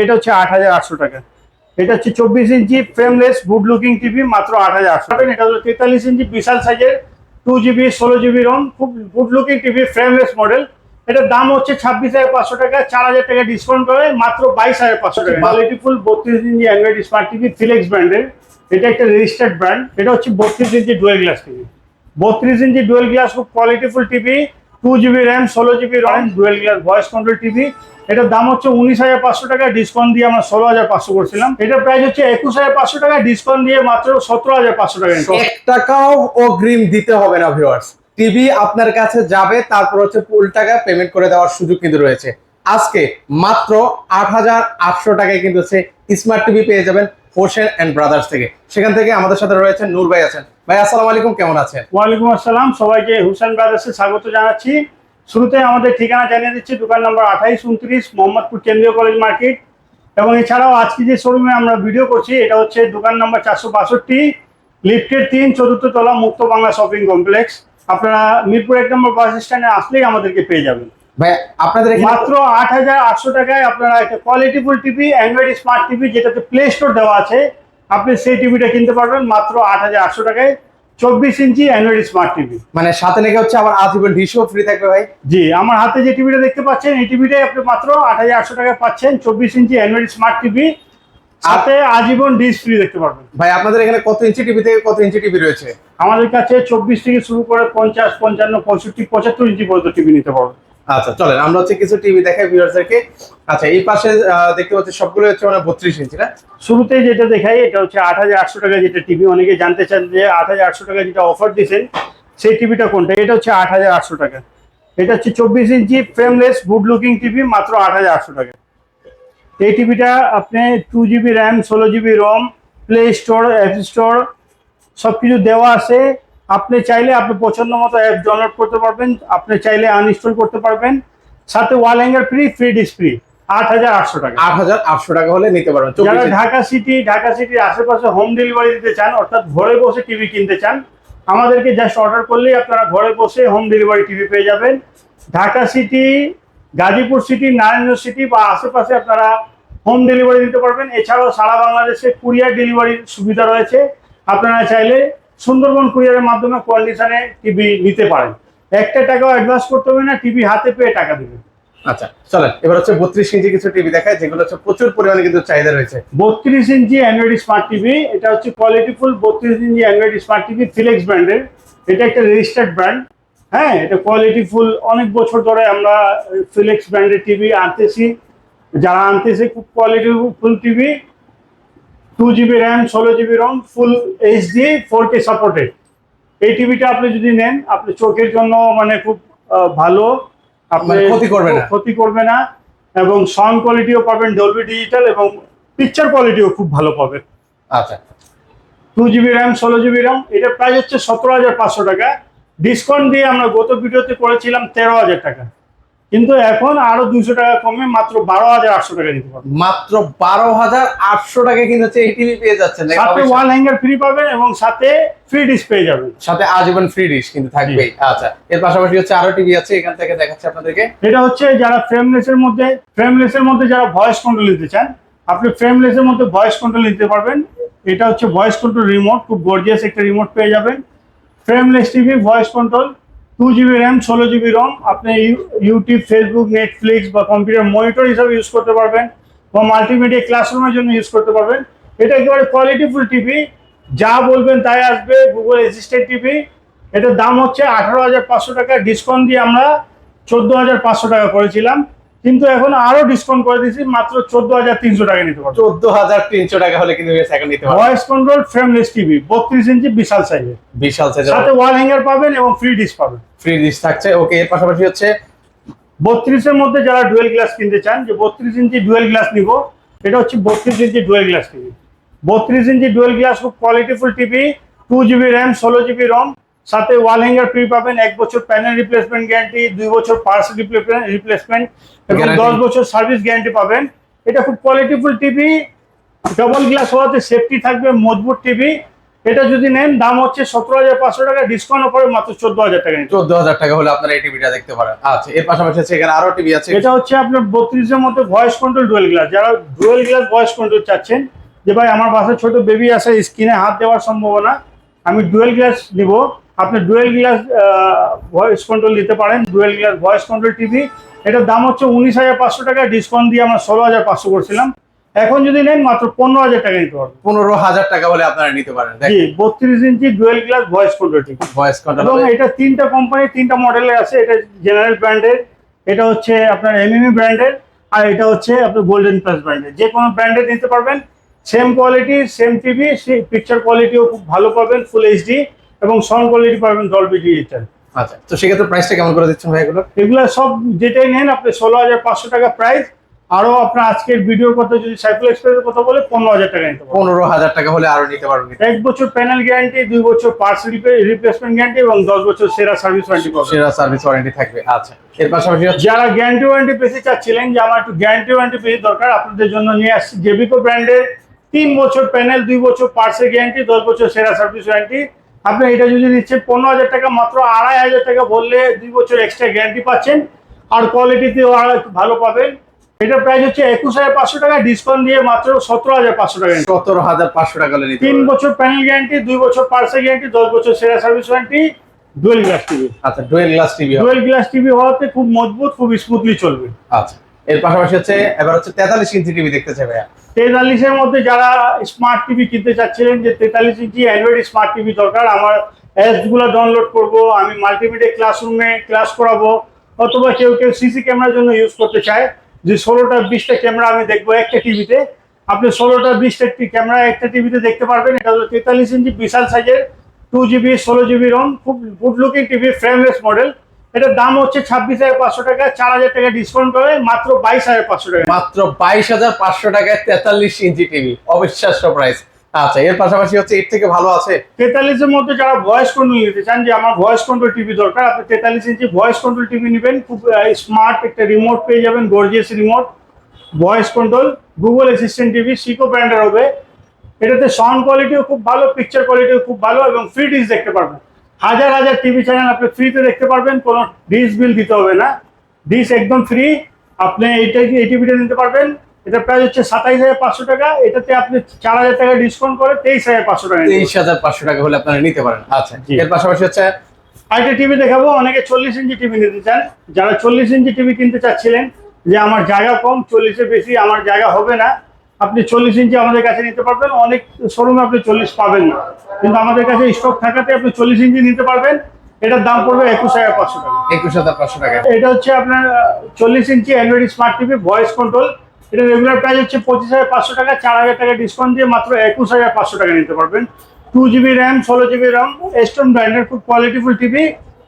এটা হচ্ছে ৮৮০০ টাকা। এটা হচ্ছে 24 ইঞ্চি ফ্রেমলেস গুড লুকিং টিভি, মাত্র ৮৮০০ টাকা। এটা হলো 43 ইঞ্চি বিশাল সাইজের 2GB 16GB রম, খুব good looking TV, frameless model. এটার দাম হচ্ছে 26,৫০০ টাকা, 4,০০০ টাকা ডিসকাউন্ট করে মাত্র 22,৫০০ টাকা। Qualityful 32 inch Android smart TV, ফিলেক্স ব্র্যান্ডের। এটা একটা রেজিস্টার্ড ব্র্যান্ড। এটা হচ্ছে 32 inch dual glass TV. 32 inch dual glass খুব qualityful TV, 2GB RAM, 16GB ROM, dual glass voice control TV. এটার দাম হচ্ছে 19,৫০০ টাকা, ডিসকাউন্ট দিয়ে আমরা 16,৫০০ করছিলাম। এটার প্রাইস হচ্ছে 21,৫০০ টাকা, ডিসকাউন্ট দিয়ে মাত্র 17,৫০০ টাকা। 1 টাকাও অগ্রিম দিতে হবে না ভিউয়ার্স, টিভি আপনার কাছে যাবে, তারপর হচ্ছে ফুল টাকা পেমেন্ট করে দেওয়ার সুযোগ কিন্তু রয়েছে। আজকে মাত্র 8,৮০০ টাকায় কিন্তু হচ্ছে স্মার্ট টিভি পেয়ে যাবেন হোসেন এন্ড ব্রাদার্স থেকে। সেখান থেকে আমাদের সাথে রয়েছেন নূর ভাই আছেন। ভাই আসসালামু আলাইকুম, কেমন আছেন? ওয়ালাইকুম আসসালাম, সবাইকে হোসেন ব্রাদার্সে স্বাগত জানাচ্ছি। শুরুতে আমাদের ঠিকানা জানিয়ে দিচ্ছি, দোকান নম্বর 2829, মোহাম্মদপুর কেন্দ্রীয় কলেজ মার্কেট। এবং এছাড়াও আজকে যে শোরুমে আমরা ভিডিও করছি, এটা হচ্ছে দোকান নম্বর 462, লিফটের 3, 4th তলা, মুক্ত বাংলা শপিং কমপ্লেক্স। আপনারা মিরপুর 1 নম্বর বাস স্ট্যান্ডে আসলেই আমাদেরকে পেয়ে যাবেন। ভাই আপনাদের মাত্র 8,800 টাকায় আপনারা একটা কোয়ালিটিফুল টিভি, অ্যান্ড্রয়েড স্মার্ট টিভি, যেটাতে প্লে স্টোর দেওয়া আছে, আপনি সেই টিভিটা কিনতে পারবেন মাত্র 8,800 টাকায়। 24 ইঞ্চি অ্যান্ড্রয়েড স্মার্ট টিভি, মানে সাথে লেগে হচ্ছে আবার আজীবন ডিশও ফ্রি থাকবে ভাই। জি, আমার হাতে যে টিভিটা দেখতে পাচ্ছেন, এই টিভিটাই আপনি মাত্র 8,800 টাকায় পাচ্ছেন। 24 ইঞ্চি অ্যান্ড্রয়েড স্মার্ট টিভি, সাথে আজীবন ডিশ ফ্রি দেখতে পারবেন। ভাই আপনাদের এখানে কত ইঞ্চি টিভি থেকে কত ইঞ্চি টিভি রয়েছে? আমাদের কাছে 24 থেকে শুরু করে 50, 55, 65, 75 ইঞ্চি পর্যন্ত টিভি নিতে পারবেন। আচ্ছা চলেন আমরা হচ্ছে কিছু টিভি দেখাই ভিউয়ারদেরকে। আচ্ছা এই পাশে দেখতে পাচ্ছি সবগুলো হচ্ছে মানে 32 ইঞ্চি না? শুরুতেই যেটা দেখাই, এটা হচ্ছে 8,800 টাকা যেটা টিভি। অনেকে জানতে চান যে 8,800 টাকা যেটা অফার দিয়েছেন সেই টিভিটা কোনটা। এটা হচ্ছে 8,800 টাকা। এটা হচ্ছে 24 ইঞ্চি ফ্রেমলেস গুড লুকিং টিভি, মাত্র 8,800 টাকা। এই টিভিটা আপনি 2GB র্যাম, 16GB রম, প্লে স্টোর, অ্যাপ স্টোর সব কিছু দেওয়া আছে। আপনি চাইলে আপনি পছন্দ মতো অ্যাপ ডাউনলোড করতে পারবেন, আপনি চাইলে আনইনস্টল করতে পারবেন। সাথে ওয়াল hanger free, free dish free. 8,800 টাকা। 8,800 টাকা হলে নিতে পারবেন। যারা ঢাকা সিটির আশেপাশে হোম ডেলিভারি দিতে চান, অর্থাৎ ঘরে বসে টিভি কিনতে চান, আমাদেরকে জাস্ট অর্ডার করলেই আপনারা ঘরে বসে হোম ডেলিভারি টিভি পেয়ে যাবেন। Dhaka city, Gazipur city, Narayanganj city বা আশেপাশে আপনারা হোম ডেলিভারি দিতে পারবেন। এছাড়াও সারা বাংলাদেশে কুরিয়ার ডেলিভারির সুবিধা রয়েছে। আপনারা চাইলে সুন্দরবন কুরিয়ারের মাধ্যমে কন্ডিশনে টিভি নিতে পারেন। একটা টাকাও অ্যাডভান্স করতে হবে না, টিভি হাতে পেয়ে টাকা দেবেন। আচ্ছা চলেন এবার হচ্ছে 32 ইঞ্চি কিছু টিভি দেখায়, যেগুলো হচ্ছে প্রচুর পরিমাণে কিন্তু চাহিদা রয়েছে। 32 ইঞ্চি অ্যান্ড্রয়েড স্মার্ট টিভি, এটা হচ্ছে কোয়ালিটিফুল 32 ইঞ্চি অ্যান্ড্রয়েড স্মার্ট টিভি, ফিলেক্স ব্র্যান্ডের। এটা একটা রেজিস্টার্ড ব্র্যান্ড। হ্যাঁ, এটা কোয়ালিটিফুল। অনেক বছর ধরে আমরা ফিলেক্স ব্র্যান্ডের টিভি আনতেছি। যারা আনতেছে খুব qualityful TV, 2GB RAM, 16GB রম, ফুল এইচডি 4K সাপোর্টেড। এই টিভিটা আপনি যদি নেন, আপনি চোখের জন্য মানে খুব ভালো, আপনার ক্ষতি করবে না। এবং সাউন্ড কোয়ালিটিও পাবেন ডলবি ডিজিটাল, এবং পিকচার কোয়ালিটিও খুব ভালো পাবেন। আচ্ছা 2GB র্যাম, 16GB রম। এটার প্রাইস হচ্ছে 17,500 টাকা। ডিসকাউন্ট দিয়ে আমরা গত ভিডিওতে করেছিলাম 13,000 টাকা, কিন্তু এখন আরো 200 টাকা কমে মাত্র 12,800 টাকা দিতে পারবেন। মাত্র 12,800 টাকা কিন্তু হচ্ছে এই টিভি পেয়ে যাচ্ছেন। সাথে ওয়াল হ্যাঙ্গার ফ্রি পাবেন এবং সাথে ফ্রি ডিশ পেয়ে যাবেন। সাথে আজীবন ফ্রি ডিশ কিন্তু থাকবে। আচ্ছা এর পাশাপাশি হচ্ছে আরো টিভি আছে, এখান থেকে দেখাচ্ছি আপনাদেরকে। এটা হচ্ছে যারা ফ্রেমলেসের মধ্যে যারা ভয়েস কন্ট্রোল নিতে চান, আপনি ফ্রেমলেসের মধ্যে ভয়েস কন্ট্রোল নিতে পারবেন। এটা হচ্ছে ভয়েস কন্ট্রোল রিমোট, খুব গর্জিয়াস একটা রিমোট পেয়ে যাবেন। Frameless TV, voice control, 2GB RAM, 16GB রম। আপনি ইউটিউব, ফেসবুক, নেটফ্লিক্স বা কম্পিউটার মনিটর হিসাবে ইউজ করতে পারবেন, বা মাল্টিমিডিয়া ক্লাসরুমের জন্য ইউজ করতে পারবেন। এটা একেবারে কোয়ালিটিফুল টিভি, যা বলবেন তাই আসবে, গুগল অ্যাসিস্ট্যান্ট টিভি। এটার দাম হচ্ছে 18,500 টাকা। ডিসকাউন্ট দিয়ে আমরা 14,500 টাকা করেছিলাম, কিন্তু এখন আরো ডিসকাউন্ট করে দিয়েছি, মাত্র 14,300 টাকা নিতে পারবেন। 14,300 টাকা হলে কিন্তু এখন নিতে পারবেন। ভয়েস কন্ট্রোল ফ্রেমলেস টিভি, 32 ইঞ্চি বিশাল সাইজের, সাথে ওয়াল হ্যাঙ্গার পাবেন এবং ফ্রি ডিশ পাবেন। ফ্রি ডিশ থাকছে। ওকে এর পাশাপাশি হচ্ছে 32 এর মধ্যে যারা ডুয়েল গ্লাস কিনতে চান, যে 32 ইঞ্চি ডুয়েল গ্লাস নিব, এটা হচ্ছে 32 inch dual glass TV. 32 inch dual glass খুব qualityful TV, 2GB RAM, 16GB রম, সাথে ওয়াল হ্যাঙ্গার ফ্রি পাবেন। 1 বছর প্যানেল রিপ্লেসমেন্ট গ্যারান্টি, 2 বছর পার্টস রিপ্লেসমেন্ট এবং 10 বছর সার্ভিস গ্যারান্টি পাবেন। এটা খুব কোয়ালিটিফুল টিভি, ডবল গ্লাস হওয়াতে সেফটি থাকবে, মজবুত টিভি। এটা যদি নেন দাম হচ্ছে 17,500 টাকা, ডিসকাউন্ট পরে মাত্র 14,000 টাকা নিতে পারবেন। 14,000 টাকা হলে আপনারা এই টিভিটা দেখতে পারেন। আচ্ছা, এর পাশাপাশি হচ্ছে এখানে আরো টিভি আছে। এটা হচ্ছে আপনার 32 এর মধ্যে ভয়েস কন্ট্রোল ডুয়াল গ্লাস। যারা ডুয়াল গ্লাস ভয়েস কন্ট্রোল চাচ্ছেন যে ভাই আমার বাসায় ছোট বেবি আছে, স্ক্রিনে হাত দেওয়ার সম্ভাবনা, আমি ডুয়াল গ্লাস নিব, আপনি ডুয়াল গ্লাস ভয়েস কন্ট্রোল নিতে পারেন। Dual glass voice control TV, এটার দাম হচ্ছে 19,500 টাকা, ডিসকাউন্ট দিয়ে আমরা 16,500 করছিলাম। এখন যদি নেন মাত্র 15,000 টাকা নিতে পারবেন। 15,000 টাকা হলে আপনারা নিতে পারেন। জি, 32 inch dual glass voice control TV. Voice control এবং এটা তিনটা কোম্পানি, তিনটা মডেলের আছে। এটা জেনারেল ব্র্যান্ডের, এটা হচ্ছে আপনার এমএমই ব্র্যান্ডের, আর এটা হচ্ছে আপনার গোল্ডেন প্লাস ব্র্যান্ডের। যে কোনো ব্র্যান্ডের নিতে পারবেন, সেম কোয়ালিটি সেম টিভি, সেই পিকচার কোয়ালিটিও খুব ভালো পাবেন, ফুল এইচডি, এবং সাউন্ড কোয়ালিটি পাবেন ডলবি ডিজিটাল। আচ্ছা, তো সেক্ষেত্রে প্রাইসটা কেমন করে দিচ্ছেন ভাই এগুলো? এগুলো সব যেটাই নেন আপনি 16,500 টাকা প্রাইস। আরো আপনার আজকের ভিডিওর কথা যদি সাইকেল এক্সপ্রেসের কথা বলে 15,000 টাকা নিতে পারবেন। 15,000 টাকা হলে আরো নিতে পারবেন। 1 বছর প্যানেল গ্যারান্টি, 2 বছর পার্টস রিপ্লেসমেন্ট গ্যারান্টি, এবং 10 বছর সেরা সার্ভিস ওয়ারেন্টি পাবেন। সেরা সার্ভিস ওয়ারেন্টি থাকবে। আচ্ছা, এর পাশাপাশি যারা গ্যারান্টি ওয়ারেন্টি পেতে চাচ্ছিলেন যে আমার একটু গ্যারান্টি ওয়ারেন্টি পেতে দরকার, আপনাদের জন্য নিয়ে আসছি জেবিকো ব্র্যান্ডের 3 বছর প্যানেল, 2 বছর পার্টসের গ্যারান্টি, 10 বছর সেরা সার্ভিস ওয়ারেন্টি। আপনি এটা যদি নিচ্ছেন 15,000 টাকা, মাত্র 2,500 টাকা বললে 2 বছর এক্সট্রা গ্যারান্টি পাচ্ছেন, আর কোয়ালিটিতেও আরো একটু ভালো পাবেন। এটার প্রাইস হচ্ছে 21,500 টাকা, ডিসকাউন্ট দিয়ে মাত্র 17,500 টাকা। 17,500 টাকা হলে নিতে 3 পারবেন। বছর প্যানেল গ্যারান্টি, 2 বছর পার্টসের গ্যারান্টি, 10 বছর সেরা service warranty, dual glass TV. আচ্ছা, dual glass TV. Dual glass TV হওয়াতে খুব মজবুত, খুব স্মুথলি চলবে। আচ্ছা, এর পাশাপাশি হচ্ছে এবার হচ্ছে 43 ইঞ্চি টিভি দেখতে চাই ভাইয়া। 43 এর মধ্যে যারা স্মার্ট টিভি কিনতে চাচ্ছিলেন যে 43 ইঞ্চি অ্যান্ড্রয়েড স্মার্ট টিভি দরকার, আমার অ্যাপস গুলো ডাউনলোড করব, আমি মাল্টিমিডিয়া ক্লাসরুমে ক্লাস করাবো, অথবা কেউ কেউ সিসি ক্যামেরার জন্য ইউজ করতে চায়, যে 16টা 20টা ক্যামেরা আমি দেখবো একটা টিভিতে, আপনি 16টা 20টা ক্যামেরা একটা টিভিতে দেখতে পারবেন। এটা হলো 43 ইঞ্চি বিশাল সাইজের 2GB 16GB রম, খুব good looking TV, frameless model. এটার দাম হচ্ছে 26,500 টাকা, 4,000 টাকা ডিসকাউন্ট করে মাত্র 22,500 টাকা। মাত্র 22,500 টাকায় 43 ইঞ্চি টিভি, অবিশ্বাস্য প্রাইস। আচ্ছা, এর পাশাপাশি হচ্ছে এর থেকে ভালো আছে 43 এর মধ্যে যারা ভয়েস কন্ট্রোল নিতে চান যে আমার ভয়েস কন্ট্রোল টিভি দরকার, আপনি 43 ইঞ্চি ভয়েস কন্ট্রোল টিভি নেবেন। খুব স্মার্ট একটা রিমোট পেয়ে যাবেন, gorgeous remote, voice control, Google assistant TV, সিকো ব্র্যান্ডের হবে। এটাতে সাউন্ড কোয়ালিটিও খুব ভালো, পিকচার কোয়ালিটিও খুব ভালো, এবং ফ্রি ডিশ দেখতে পারবেন। হাজার হাজার টিভি চ্যানেল আপনি ফ্রিতে দেখতে পারবেন, কোনো ডিশ বিল দিতে হবে না, ডিশ একদম ফ্রি। আপনি এই টিভিটা নিতে পারবেন। এটা প্রাইস হচ্ছে 27,500 টাকা, এটাতে আপনি 4,000 টাকা ডিসকাউন্ট করে 23,500 টাকা। 23,500 টাকা হলে আপনারা নিতে পারেন। আচ্ছা, জি। এর পাশাপাশি হচ্ছে আরেকটা টিভি দেখাবো। অনেকে 40 ইঞ্চি টিভি নিতে চান, যারা 40 ইঞ্চি টিভি কিনতে চাচ্ছিলেন যে আমার জায়গা কম, 40-এর বেশি আমার জায়গা হবে না, আপনি 40 ইঞ্চি আমাদের কাছে নিতে পারবেন। অনেক শোরুমে আপনি 40 পাবেন না, কিন্তু আমাদের কাছে স্টক থাকাতে আপনি 40 ইঞ্চি নিতে পারবেন। এটার দাম পড়বে 21,500 টাকা। 21,500 টাকা। এটা হচ্ছে আপনার 40 inch Android smart TV, voice control. এটা রেগুলার প্রাইস হচ্ছে 25,500 টাকা, 4,000 টাকা ডিসকাউন্ট দিয়ে মাত্র 21,500 টাকা নিতে পারবেন। 2GB RAM, 16GB RAM, Aston ব্র্যান্ডের খুব কোয়ালিটিফুল টিভি,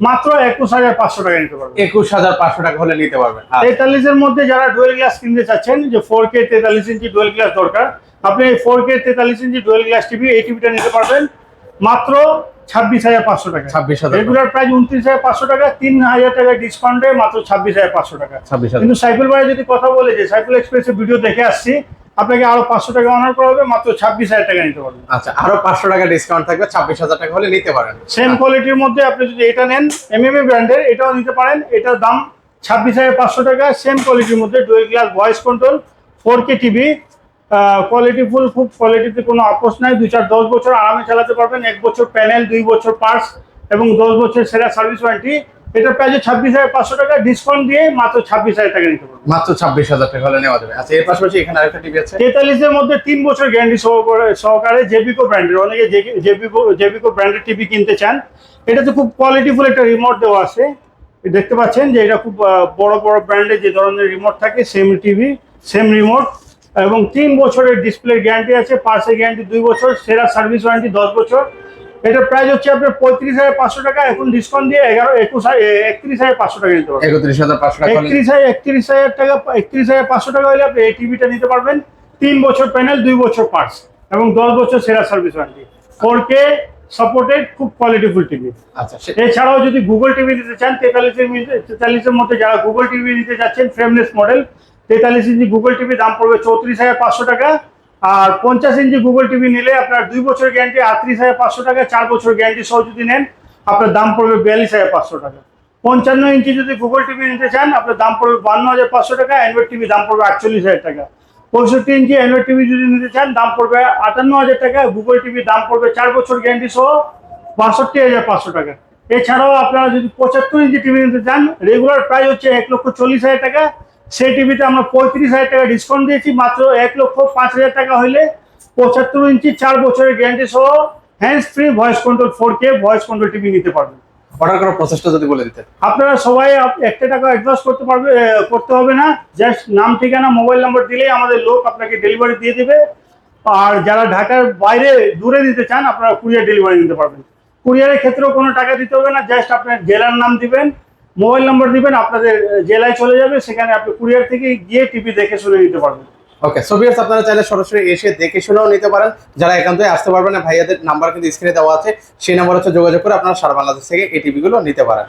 মাত্র 21,500 টাকা নিতে পারবেন। 21,500 টাকা হলে নিতে পারবেন। আচ্ছা, 43 এর মধ্যে যারা ডুয়েল গ্লাস কিনতে চাচ্ছেন যে 4K 43 ইঞ্চি ডুয়েল গ্লাস দরকার, আপনি এই 4K 43 ইঞ্চি ডুয়েল গ্লাস টিভি, এই টিভিটা নিতে পারবেন মাত্র 26,500 টাকা। 26,000 রেগুলার প্রাইস 29,500 টাকা, 3,000 টাকা ডিসকাউন্টে মাত্র 26,500 টাকা। 26,000। কিন্তু সাইকেল ভাই যদি কথা বলে যে সাইকেল এক্সপ্রেসের ভিডিও দেখে আসছি, আপনাকে আরো 500 টাকা অনার করা হবে, মাত্র 26,000 টাকা নিতে পারবেন। আচ্ছা, আরো 500 টাকা ডিসকাউন্ট থাকবে, 26,000 টাকা হলে নিতে পারেন। সেম কোয়ালিটির মধ্যে আপনি যদি এটা নেন এমএমএ ব্র্যান্ডের, এটাও নিতে পারেন। এটার দাম 26,500 টাকা, সেম কোয়ালিটির মধ্যে dual glass voice control 4K TV, qualityful, খুব কোয়ালিটিতে কোনো আপোষ নাই। 2-4-10 বছর আরামে চালাতে পারবেন। 1 বছর প্যানেল, 2 বছর পার্টস, এবং 10 বছর সেরা সার্ভিস ওয়ারেন্টি। এটার প্রাইস 26,500 টাকা, ডিসকাউন্ট দিয়ে মাত্র 26,000 টাকা নিতে পারবেন। মাত্র 26,000 টাকা হলে নেওয়া যাবে। আচ্ছা, এর পাশাপাশি এখানে আরেকটা টিভি আছে 43 এর মধ্যে 3 বছর গ্যারান্টি সহকারে জেবিকো ব্র্যান্ডের। অনেকে জেবিকো ব্র্যান্ডের টিভি কিনতে চান। এটাতে খুব কোয়ালিটিফুল একটা রিমোট দেওয়া আছে, দেখতে পাচ্ছেন যে এটা খুব বড় বড় ব্র্যান্ডের যে ধরনের রিমোট থাকে, সেম টিভি, সেম রিমোট, এবং 3 বছরের ডিসপ্লে গ্যারান্টি আছে, পার্সের গ্যারান্টি 2 বছর, সেরা সার্ভিস ওয়ারেন্টি 10 বছর। এটার প্রাইস হচ্ছে আপনার 35,500 টাকা, এখন ডিসকাউন্ট দিয়ে 31,500 টাকা নিতে পারবেন। 31,500 টাকা হলে 31,500 টাকা হলে আপনি এই টিভিটা নিতে পারবেন। 3 বছর প্যানেল, 2 বছর পার্টস, এবং 10 বছর সেরা সার্ভিস ওয়ারেন্টি, 4K সাপোর্টেড, খুব কোয়ালিটিফুল টিভি। আচ্ছা, এছাড়াও যদি গুগল টিভি নিতে চান, 43 এর মধ্যে যারা গুগল টিভি নিতে চাচ্ছেন, ফ্রেমলেস মডেল 43 ইঞ্চি গুগল টিভি, দাম পড়বে 34,500 টাকা, আর 50 ইঞ্চি গুগল টিভি নিলে আপনার 2 বছর গ্যারান্টি 38,500 টাকা, 4 বছর গ্যারান্টি সহ যদি নেন আপনার দাম পড়বে 42,500 টাকা। 55 ইঞ্চি যদি গুগল টিভি নিতে চান আপনার দাম পড়বে 52,500 টাকা, অ্যান্ড্রয়েড টিভি দাম পড়বে 48,000 টাকা। 65 ইঞ্চি অ্যান্ড্রয়েড টিভি যদি নিতে চান দাম পড়বে 58,000 টাকা, গুগল টিভি দাম পড়বে 4 বছর গ্যারান্টি সহ 62,500 টাকা। এছাড়াও আপনারা যদি 75 ইঞ্চি টিভি নিতে চান রেগুলার প্রাইস হচ্ছে 1,40,000 টাকা, সেই টিভিতে আমরা 35,000 টাকা ডিসকাউন্ট দিয়েছি, মাত্র 1,05,000 টাকা হইলে 75 ইঞ্চি 4 বছরের গ্যারান্টি সহ hands free voice control 4K voice control TV নিতে পারবেন। অর্ডার করার প্রসেসটা যদি বলে দিতেন। আপনারা সবাই 1 টাকা অ্যাডভান্স করতে হবে না, জাস্ট নাম ঠিকানা মোবাইল নাম্বার দিলেই আমাদের লোক আপনাকে ডেলিভারি দিয়ে দেবে। আর যারা ঢাকার বাইরে দূরে দিতে চান আপনারা কুরিয়ার ডেলিভারি নিতে পারবেন। কুরিয়ারের ক্ষেত্রেও কোনো টাকা দিতে হবে না, জাস্ট আপনার জেলার নাম দিবেন, মোবাইল নাম্বার দিবেন, আপনাদের জেলায় চলে যাবে, সেখানে আপনি কুরিয়ার থেকে গিয়ে টিভি দেখে শুনে নিতে পারবেন। ওকে, সো ভিউয়ার্স আপনারা চাইলে সরাসরি এসে দেখে শুনেও নিতে পারেন। যারা একান্তই আসতে পারবেন না, ভাইয়াদের নাম্বার কিন্তু স্ক্রিনে দেওয়া আছে, সেই নাম্বার হচ্ছে যোগাযোগ করে আপনারা সারা বাংলাদেশ থেকে এই টিভিগুলো নিতে পারেন।